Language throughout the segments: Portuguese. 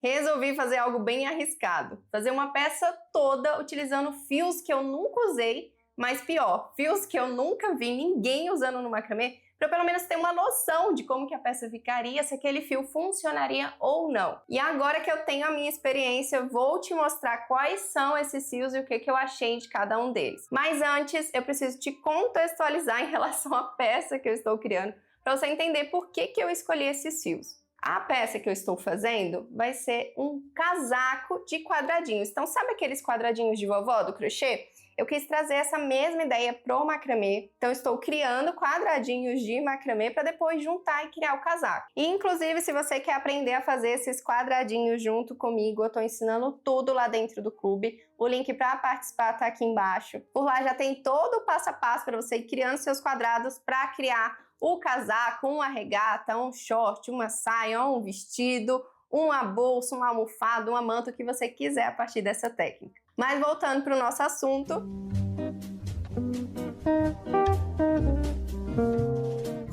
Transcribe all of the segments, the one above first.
Resolvi fazer algo bem arriscado, fazer uma peça toda utilizando fios que eu nunca usei, mas pior, fios que eu nunca vi ninguém usando no macramê, para eu pelo menos ter uma noção de como que a peça ficaria, se aquele fio funcionaria ou não. E agora que eu tenho a minha experiência, vou te mostrar quais são esses fios e o que eu achei de cada um deles. Mas antes, eu preciso te contextualizar em relação à peça que eu estou criando, para você entender por que eu escolhi esses fios. A peça que eu estou fazendo vai ser um casaco de quadradinhos. Então, sabe aqueles quadradinhos de vovó do crochê? Eu quis trazer essa mesma ideia pro macramê, então estou criando quadradinhos de macramê para depois juntar e criar o casaco. E inclusive, se você quer aprender a fazer esses quadradinhos junto comigo, eu estou ensinando tudo lá dentro do clube. O link para participar está aqui embaixo. Por lá já tem todo o passo a passo para você ir criando seus quadrados para criar o casaco, uma regata, um short, uma saia, um vestido, uma bolsa, uma almofada, uma manta, o que você quiser a partir dessa técnica. Mas voltando para o nosso assunto,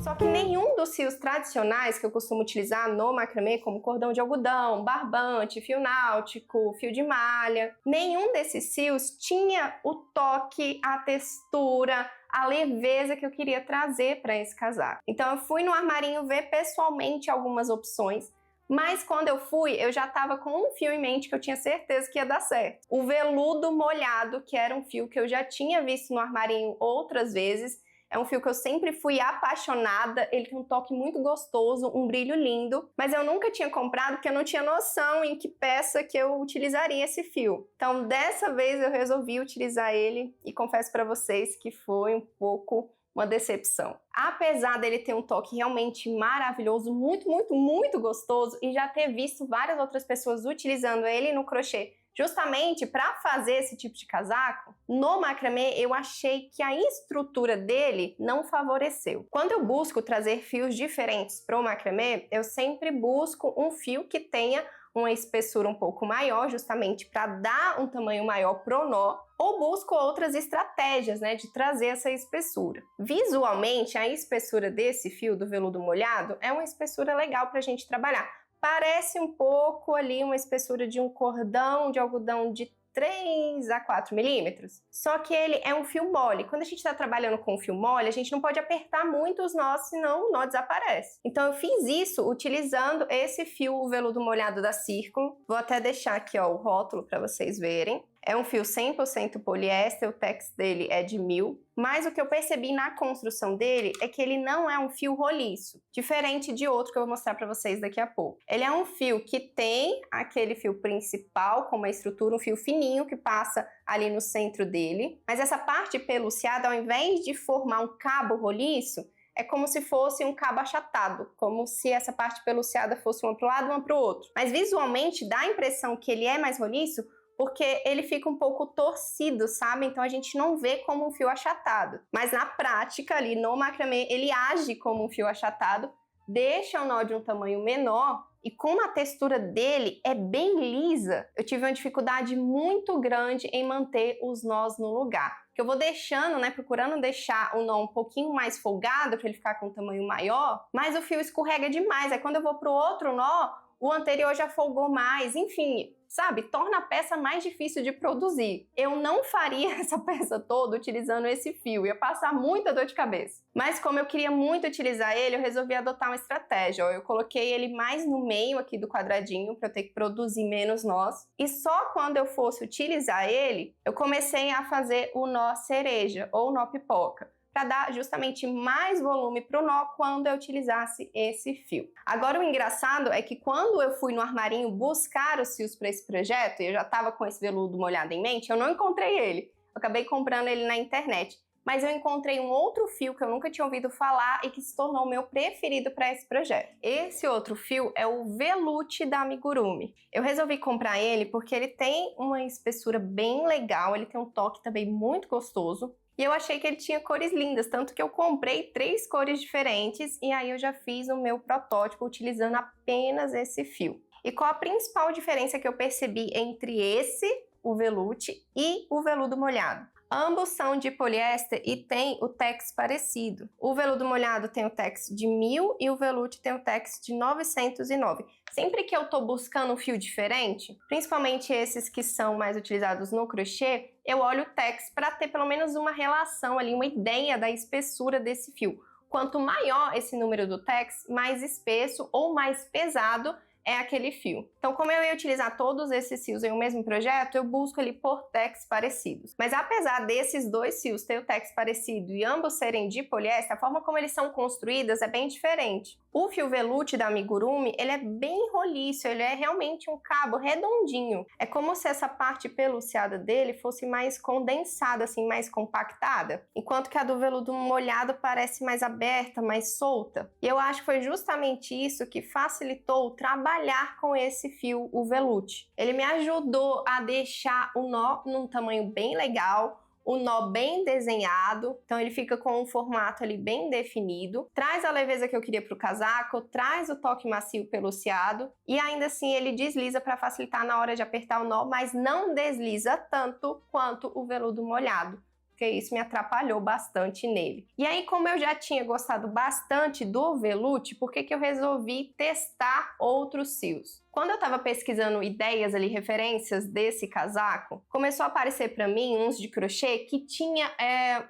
só que nenhum dos fios tradicionais que eu costumo utilizar no macramê, como cordão de algodão, barbante, fio náutico, fio de malha, nenhum desses fios tinha o toque, a textura, a leveza que eu queria trazer para esse casaco. Então eu fui no armarinho ver pessoalmente algumas opções, mas quando eu fui, eu já estava com um fio em mente que eu tinha certeza que ia dar certo. O veludo molhado, que era um fio que eu já tinha visto no armarinho outras vezes. É um fio que eu sempre fui apaixonada, ele tem um toque muito gostoso, um brilho lindo, mas eu nunca tinha comprado porque eu não tinha noção em que peça que eu utilizaria esse fio. Então, dessa vez eu resolvi utilizar ele e confesso para vocês que foi um pouco uma decepção. Apesar dele ter um toque realmente maravilhoso, muito gostoso, e já ter visto várias outras pessoas utilizando ele no crochê justamente para fazer esse tipo de casaco, no macramê eu achei que a estrutura dele não favoreceu. Quando eu busco trazer fios diferentes para o macramê, eu sempre busco um fio que tenha uma espessura um pouco maior, justamente para dar um tamanho maior pro nó, ou busco outras estratégias, né, de trazer essa espessura. Visualmente, a espessura desse fio do veludo molhado é uma espessura legal para a gente trabalhar. Parece um pouco ali uma espessura de um cordão de algodão de 3 a 4 milímetros. Só que ele é um fio mole. Quando a gente está trabalhando com fio mole, a gente não pode apertar muito os nós, senão o nó desaparece. Então eu fiz isso utilizando esse fio, o veludo molhado da Círculo. Vou até deixar aqui ó, o rótulo para vocês verem. É um fio 100% poliéster, o tex dele é de 1000, mas o que eu percebi na construção dele é que ele não é um fio roliço, diferente de outro que eu vou mostrar para vocês daqui a pouco. Ele é um fio que tem aquele fio principal com uma estrutura, um fio fininho que passa ali no centro dele, mas essa parte peluciada, ao invés de formar um cabo roliço, é como se fosse um cabo achatado, como se essa parte peluciada fosse uma para o lado e uma para o outro. Mas visualmente dá a impressão que ele é mais roliço, porque ele fica um pouco torcido, sabe? Então a gente não vê como um fio achatado. Mas na prática, ali no macramê, ele age como um fio achatado, deixa o nó de um tamanho menor e como a textura dele é bem lisa, eu tive uma dificuldade muito grande em manter os nós no lugar. Que eu vou deixando, né, procurando deixar o nó um pouquinho mais folgado para ele ficar com um tamanho maior, mas o fio escorrega demais. Aí quando eu vou pro outro nó, o anterior já folgou mais, enfim, sabe? Torna a peça mais difícil de produzir. Eu não faria essa peça toda utilizando esse fio, ia passar muita dor de cabeça. Mas como eu queria muito utilizar ele, eu resolvi adotar uma estratégia. Eu coloquei ele mais no meio aqui do quadradinho para eu ter que produzir menos nós. E só quando eu fosse utilizar ele, eu comecei a fazer o nó cereja ou nó pipoca, para dar justamente mais volume para o nó quando eu utilizasse esse fio. Agora o engraçado é que quando eu fui no armarinho buscar os fios para esse projeto, e eu já estava com esse veludo molhado em mente, eu não encontrei ele. Eu acabei comprando ele na internet. Mas eu encontrei um outro fio que eu nunca tinha ouvido falar e que se tornou o meu preferido para esse projeto. Esse outro fio é o Velute da Amigurumi. Eu resolvi comprar ele porque ele tem uma espessura bem legal, ele tem um toque também muito gostoso. E eu achei que ele tinha cores lindas, tanto que eu comprei 3 cores diferentes e aí eu já fiz o meu protótipo utilizando apenas esse fio. E qual a principal diferença que eu percebi entre esse, o velute, e o veludo molhado? Ambos são de poliéster e tem o tex parecido. O veludo molhado tem o tex de 1000 e o veluche tem o tex de 909. Sempre que eu tô buscando um fio diferente, principalmente esses que são mais utilizados no crochê, eu olho o tex para ter pelo menos uma relação ali, uma ideia da espessura desse fio. Quanto maior esse número do tex, mais espesso ou mais pesado é aquele fio. Então, como eu ia utilizar todos esses fios em um mesmo projeto, eu busco ali por tex parecidos. Mas apesar desses dois fios ter o tex parecido e ambos serem de poliéster, a forma como eles são construídos é bem diferente. O fio veluche da amigurumi, ele é bem roliço, ele é realmente um cabo redondinho. É como se essa parte peluciada dele fosse mais condensada, assim, mais compactada. Enquanto que a do veludo molhado parece mais aberta, mais solta. E eu acho que foi justamente isso que facilitou o trabalhar com esse fio, o veluche. Ele me ajudou a deixar o nó num tamanho bem legal, o nó bem desenhado, então ele fica com um formato ali bem definido, traz a leveza que eu queria para o casaco, traz o toque macio peluciado e ainda assim ele desliza para facilitar na hora de apertar o nó, mas não desliza tanto quanto o veludo molhado, porque isso me atrapalhou bastante nele. E aí, como eu já tinha gostado bastante do veluche, por que eu resolvi testar outros fios? Quando eu estava pesquisando ideias ali, referências desse casaco, começou a aparecer para mim uns de crochê que tinha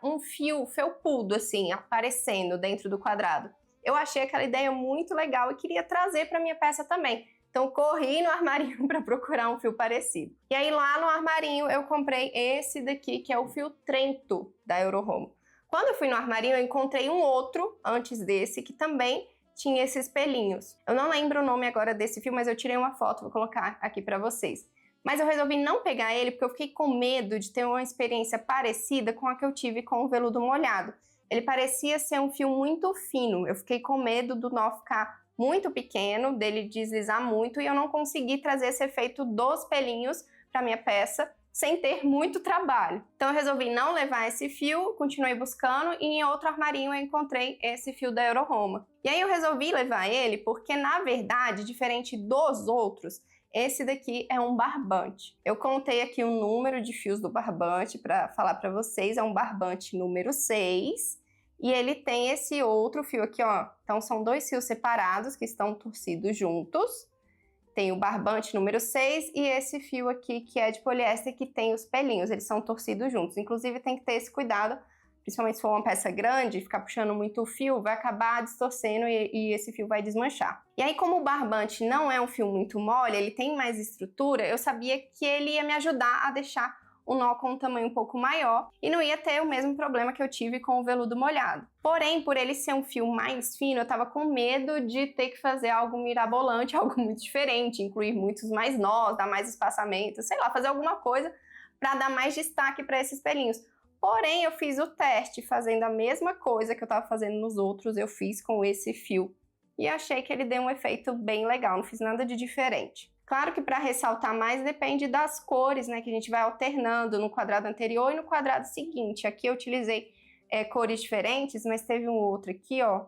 um fio felpudo assim, aparecendo dentro do quadrado. Eu achei aquela ideia muito legal e queria trazer para minha peça também. Então, corri no armarinho para procurar um fio parecido. E aí, lá no armarinho, eu comprei esse daqui, que é o fio Trento, da Eurohome. Quando eu fui no armarinho, eu encontrei um outro, antes desse, que também tinha esses pelinhos. Eu não lembro o nome agora desse fio, mas eu tirei uma foto, vou colocar aqui para vocês. Mas eu resolvi não pegar ele, porque eu fiquei com medo de ter uma experiência parecida com a que eu tive com o veludo molhado. Ele parecia ser um fio muito fino, eu fiquei com medo do nó ficar muito pequeno, dele deslizar muito, e eu não consegui trazer esse efeito dos pelinhos para minha peça sem ter muito trabalho. Então eu resolvi não levar esse fio, continuei buscando e em outro armarinho eu encontrei esse fio da Eurohome. E aí eu resolvi levar ele porque, na verdade, diferente dos outros, esse daqui é um barbante. Eu contei aqui o número de fios do barbante para falar para vocês, é um barbante número 6. E ele tem esse outro fio aqui, ó. Então, são dois fios separados que estão torcidos juntos. Tem o barbante número 6 e esse fio aqui que é de poliéster que tem os pelinhos. Eles são torcidos juntos. Inclusive, tem que ter esse cuidado, principalmente se for uma peça grande, ficar puxando muito o fio, vai acabar distorcendo e esse fio vai desmanchar. E aí, como o barbante não é um fio muito mole, ele tem mais estrutura, eu sabia que ele ia me ajudar a deixar o nó com um tamanho um pouco maior e não ia ter o mesmo problema que eu tive com o veludo molhado. Porém, por ele ser um fio mais fino, eu tava com medo de ter que fazer algo mirabolante, algo muito diferente, incluir muitos mais nós, dar mais espaçamento, sei lá, fazer alguma coisa para dar mais destaque para esses pelinhos. Porém, eu fiz o teste fazendo a mesma coisa que eu tava fazendo nos outros, eu fiz com esse fio e achei que ele deu um efeito bem legal, não fiz nada de diferente. Claro que para ressaltar mais depende das cores, né, que a gente vai alternando no quadrado anterior e no quadrado seguinte. Aqui eu utilizei cores diferentes, mas teve um outro aqui, ó,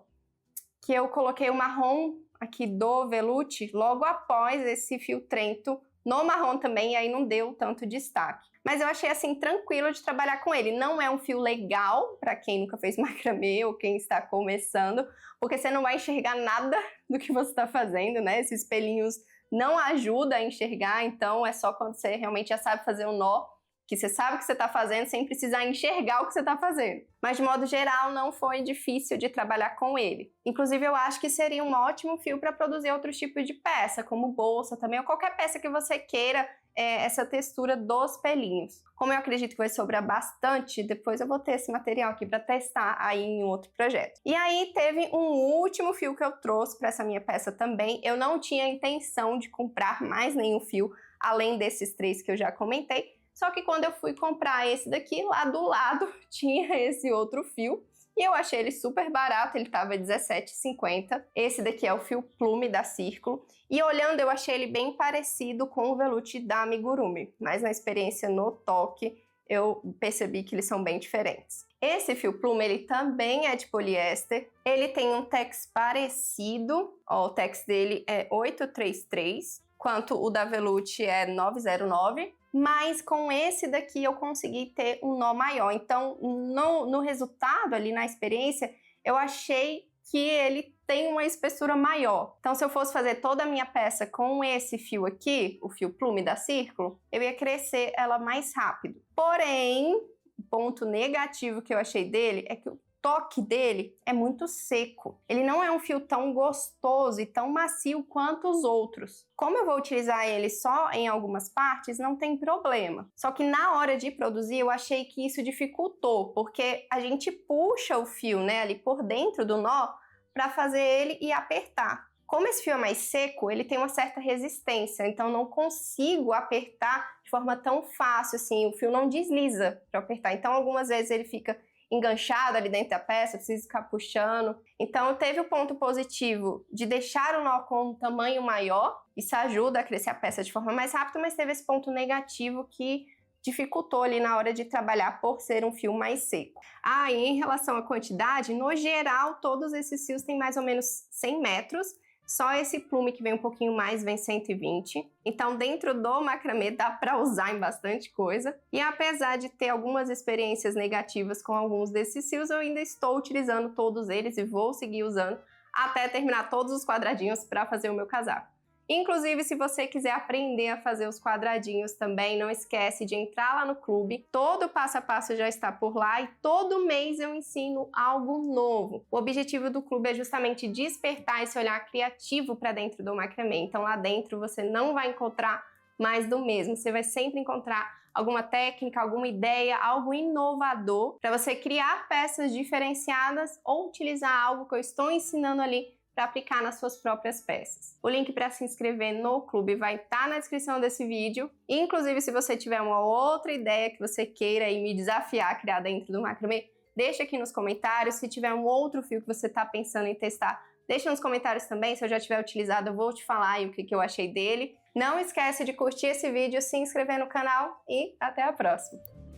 que eu coloquei o marrom aqui do veluche logo após esse fio Trento no marrom também, e aí não deu tanto destaque. Mas eu achei assim tranquilo de trabalhar com ele. Não é um fio legal para quem nunca fez macramê ou quem está começando, porque você não vai enxergar nada do que você está fazendo, né? Esses pelinhos não ajuda a enxergar, então é só quando você realmente já sabe fazer o nó, que você sabe o que você está fazendo sem precisar enxergar o que você está fazendo. Mas de modo geral não foi difícil de trabalhar com ele. Inclusive eu acho que seria um ótimo fio para produzir outros tipos de peça, como bolsa também, ou qualquer peça que você queira essa textura dos pelinhos. Como eu acredito que vai sobrar bastante, depois eu vou ter esse material aqui para testar aí em outro projeto. E aí teve um último fio que eu trouxe para essa minha peça também. Eu não tinha intenção de comprar mais nenhum fio, além desses 3 que eu já comentei. Só que quando eu fui comprar esse daqui, lá do lado tinha esse outro fio. E eu achei ele super barato, ele tava R$17,50. Esse daqui é o fio Plume da Círculo. E olhando, eu achei ele bem parecido com o veluche da amigurumi. Mas na experiência no toque, eu percebi que eles são bem diferentes. Esse fio Plume, ele também é de poliéster. Ele tem um tex parecido. Ó, o tex dele é 833, quanto o da veluche é 909. mas com esse daqui eu consegui ter um nó maior. Então, no resultado ali, na experiência, eu achei que ele tem uma espessura maior. Então, se eu fosse fazer toda a minha peça com esse fio aqui, o fio plume da Círculo, eu ia crescer ela mais rápido. Porém, o ponto negativo que eu achei dele é que o toque dele é muito seco. Ele não é um fio tão gostoso e tão macio quanto os outros. Como eu vou utilizar ele só em algumas partes, não tem problema. Só que na hora de produzir, eu achei que isso dificultou, porque a gente puxa o fio, né, ali por dentro do nó para fazer ele e apertar. Como esse fio é mais seco, ele tem uma certa resistência, então não consigo apertar de forma tão fácil assim, o fio não desliza para apertar. Então algumas vezes ele fica enganchado ali dentro da peça, precisa ficar puxando. Então teve o ponto positivo de deixar o nó com um tamanho maior, isso ajuda a crescer a peça de forma mais rápida, mas teve esse ponto negativo que dificultou ali na hora de trabalhar por ser um fio mais seco. E em relação à quantidade, no geral todos esses fios têm mais ou menos 100 metros, só esse plume que vem um pouquinho mais vem 120. Então, dentro do macramê dá para usar em bastante coisa. E apesar de ter algumas experiências negativas com alguns desses fios, eu ainda estou utilizando todos eles e vou seguir usando até terminar todos os quadradinhos para fazer o meu casaco. Inclusive, se você quiser aprender a fazer os quadradinhos também, não esquece de entrar lá no clube. Todo o passo a passo já está por lá e todo mês eu ensino algo novo. O objetivo do clube é justamente despertar esse olhar criativo para dentro do macramê. Então lá dentro você não vai encontrar mais do mesmo. Você vai sempre encontrar alguma técnica, alguma ideia, algo inovador para você criar peças diferenciadas ou utilizar algo que eu estou ensinando ali para aplicar nas suas próprias peças. O link para se inscrever no clube vai estar na descrição desse vídeo. Inclusive, se você tiver uma outra ideia que você queira aí me desafiar a criar dentro do macramê, deixa aqui nos comentários. Se tiver um outro fio que você está pensando em testar, deixa nos comentários também. Se eu já tiver utilizado, eu vou te falar aí o que eu achei dele. Não esquece de curtir esse vídeo, se inscrever no canal e até a próxima!